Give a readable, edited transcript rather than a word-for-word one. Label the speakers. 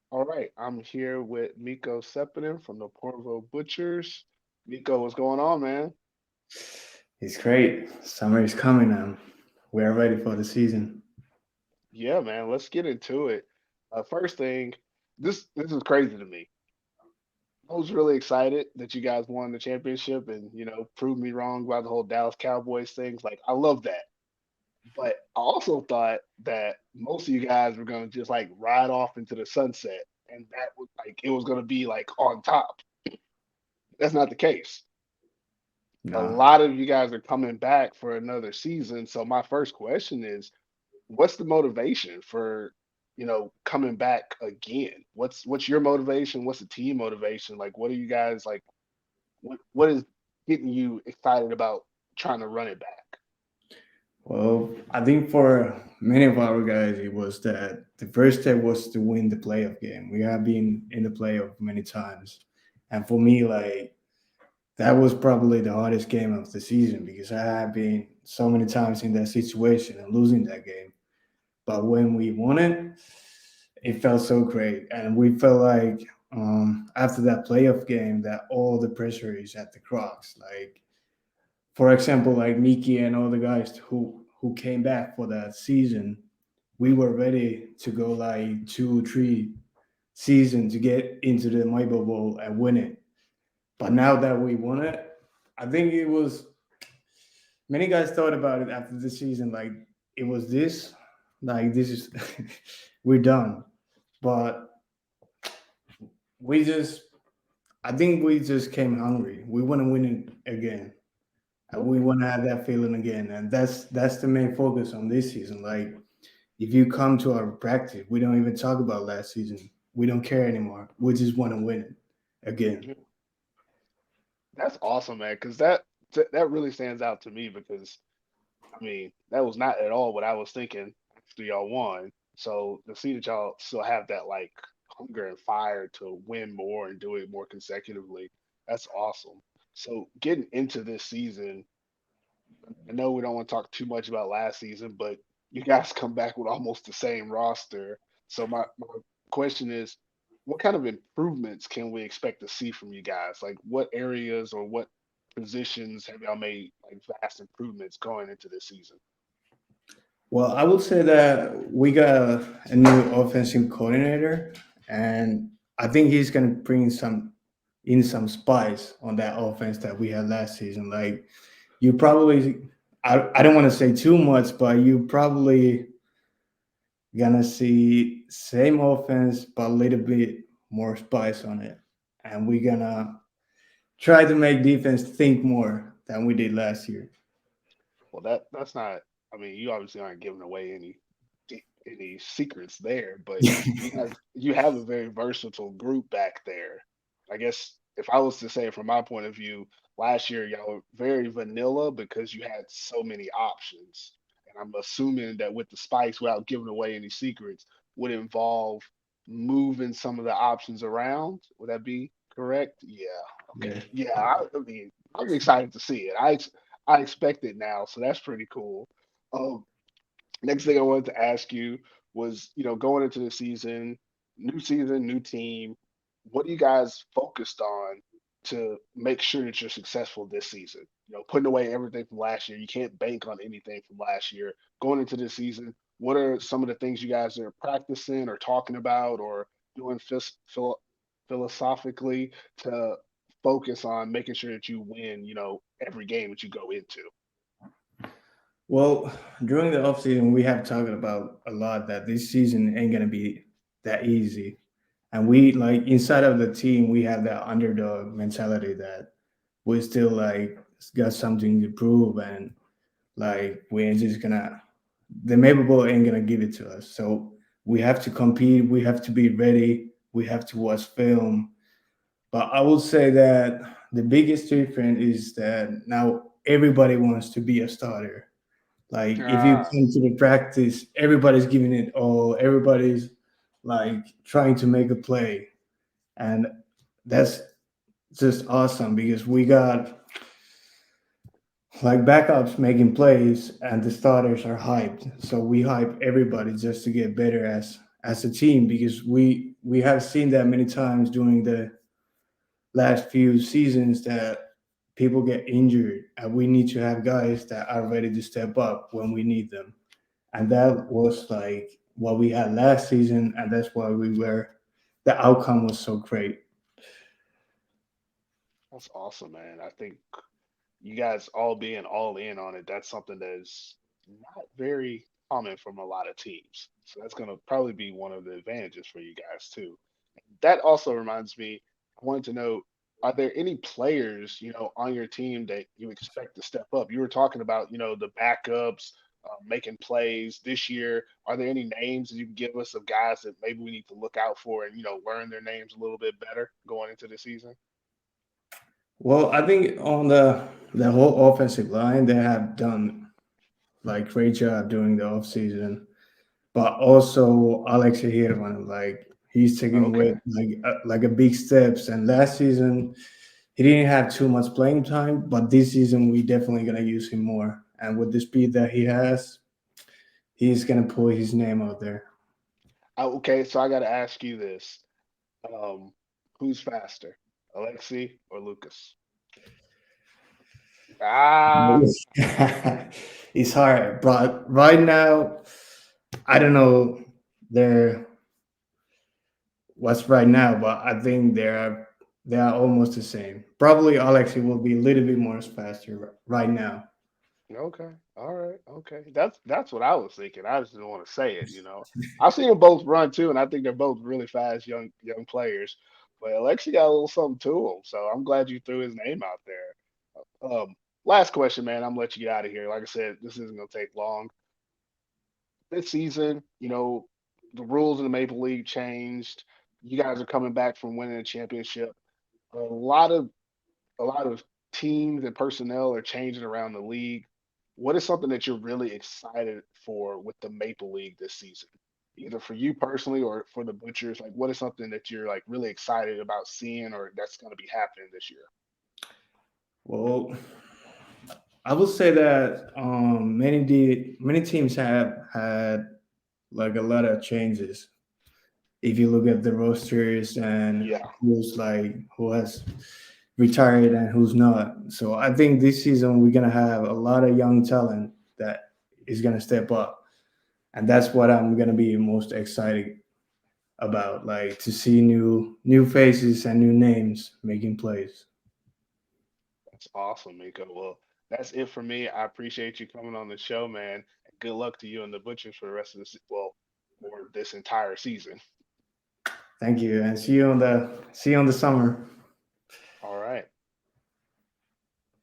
Speaker 1: All right, I'm here with Mikko Seppänen from the Porvoo Butchers. Mikko, what's going on, man?
Speaker 2: It's great. Summer is coming and we're ready for the season.
Speaker 1: Yeah, man, let's get into it. First thing, this is crazy to me. I was really excited that you guys won the championship and proved me wrong about the whole Dallas Cowboys things. Like, I love that. But I also thought that most of you guys were gonna just like ride off into the sunset, and that was like it was gonna be like on top. That's not the case. A
Speaker 2: No.
Speaker 1: lot of you guys are coming back for another season. So my first question is, what's the motivation for, coming back again? What's your motivation? What's the team motivation? Like, what are you guys like? What is getting you excited about trying to run it back?
Speaker 2: Well, I think for many of our guys, it was that the first step was to win the playoff game. We have been in the playoff many times. And for me, like, that was probably the hardest game of the season because I have been so many times in that situation and losing that game. But when we won it, it felt so great. And we felt like after that playoff game that all the pressure is at the Crocs. Like, for example, like Miki and all the guys who came back for that season, we were ready to go like 2, 3 season to get into the Maple Bowl and win it. But now that we won it, I think it was many guys thought about it after the season like it was this, like this is we're done. But we just I think we just came hungry. We want to win it again. And we
Speaker 1: Okay.
Speaker 2: want to have that feeling again, and that's the main focus on this season. Like, if you come to our practice, we don't even talk about last season. We don't care anymore. We just want to win it again.
Speaker 1: Yeah. That's awesome, man, because that really stands out to me because I mean, that was not at all what I was thinking after y'all won. So to see that y'all still have that like hunger and fire to win more and do it more consecutively, that's awesome. So getting into this season, I know we don't want to talk too much about last season, but you guys come back with almost the same roster. So my question is, what kind of improvements can we expect to see from you guys? Like what areas or what positions have y'all made like vast improvements going into this season?
Speaker 2: Well, I would say that we got a new offensive coordinator, and I think he's gonna bring some spice on that offense that we had last season. Like, you probably, I don't want to say too much, but you probably gonna see same offense but a little bit more spice on it, and we're gonna try to make defense think more than we did last year.
Speaker 1: Well, that's not. I mean, you obviously aren't giving away any secrets there, but you have a very versatile group back there. I guess if I was to say it from my point of view, last year y'all were very vanilla because you had so many options, and I'm assuming that with the spikes, without giving away any secrets, would involve moving some of the options around. Would that be correct? Yeah.
Speaker 2: Yeah.
Speaker 1: Okay. Yeah. I mean, I'm excited to see it. I expect it now, so that's pretty cool. Um, Next thing I wanted to ask you was, going into the season, new team. What are you guys focused on to make sure that you're successful this season? Putting away everything from last year. You can't bank on anything from last year. Going into this season, what are some of the things you guys are practicing or talking about or doing philosophically to focus on making sure that you win, every game that you go into?
Speaker 2: Well, during the offseason, we have talked about a lot that this season ain't gonna be that easy, and we like inside of the team we have that underdog mentality that we still like got something to prove, and like we ain't just gonna the Maple Bowl ain't gonna give it to us. So we have to compete. We have to be ready. We have to watch film. But I will say that the biggest difference is that now everybody wants to be a starter. Like, if you
Speaker 1: Ah,
Speaker 2: come to the practice, everybody's giving it all. Everybody's like trying to make a play, and that's just awesome because we got like backups making plays and the starters are hyped. So we hype everybody just to get better as a team because we have seen that many times during the last few seasons that people get injured and we need to have guys that are ready to step up when we need them. And that was like what we had last season, and that's why we were the outcome was so great.
Speaker 1: That's awesome, man. I think you guys all being all in on it, that's something that is not very common from a lot of teams. So that's going to probably be one of the advantages for you guys too. That also reminds me, I wanted to know, are there any players, on your team that you expect to step up? You were talking about, the backups, making plays this year. Are there any names that you can give us of guys that maybe we need to look out for and, learn their names a little bit better going into the season?
Speaker 2: Well, I think on the whole offensive line, they have done like great job during the offseason. But also Alex Hirvan, like he's taking with
Speaker 1: Okay.
Speaker 2: like a big steps. And last season he didn't have too much playing time, but this season we definitely gonna use him more. And with the speed that he has, he's gonna pull his name out there.
Speaker 1: Okay, so I got to ask you this. Um, who's faster, Alexi or Lucas? Ah,
Speaker 2: It's hard, but right now I don't know their what's right now, but I think they are almost the same. Probably Alexi will be a little bit more faster right now.
Speaker 1: okay. All right. Okay. That's what I was thinking. I just didn't want to say it. I've seen them both run too, and I think they're both really fast young players. But Alexi got a little something to him, so I'm glad you threw his name out there. Last question, man. I'm gonna let you get out of here. Like I said, this isn't gonna take long. This season, the rules in the Maple League changed. You guys are coming back from winning a championship. A lot of a lot of teams and personnel are changing around the league. What is something that you're really excited for with the Maple League this season? Either for you personally or for the Butchers, like what is something that you're like really excited about seeing or that's going to be happening this year?
Speaker 2: Well, I will say that many teams have had like a lot of changes. If you look at the rosters and
Speaker 1: Yeah,
Speaker 2: who has retired and who's not, so I think this season we're gonna have a lot of young talent that is gonna step up, and that's what I'm gonna be most excited about, like to see new faces and new names making plays.
Speaker 1: that's awesome, Miko. Well, that's it for me. I appreciate you coming on the show, man. Good luck to you and the Butchers for the rest of well, for this entire season.
Speaker 2: Thank you, and see you on the summer.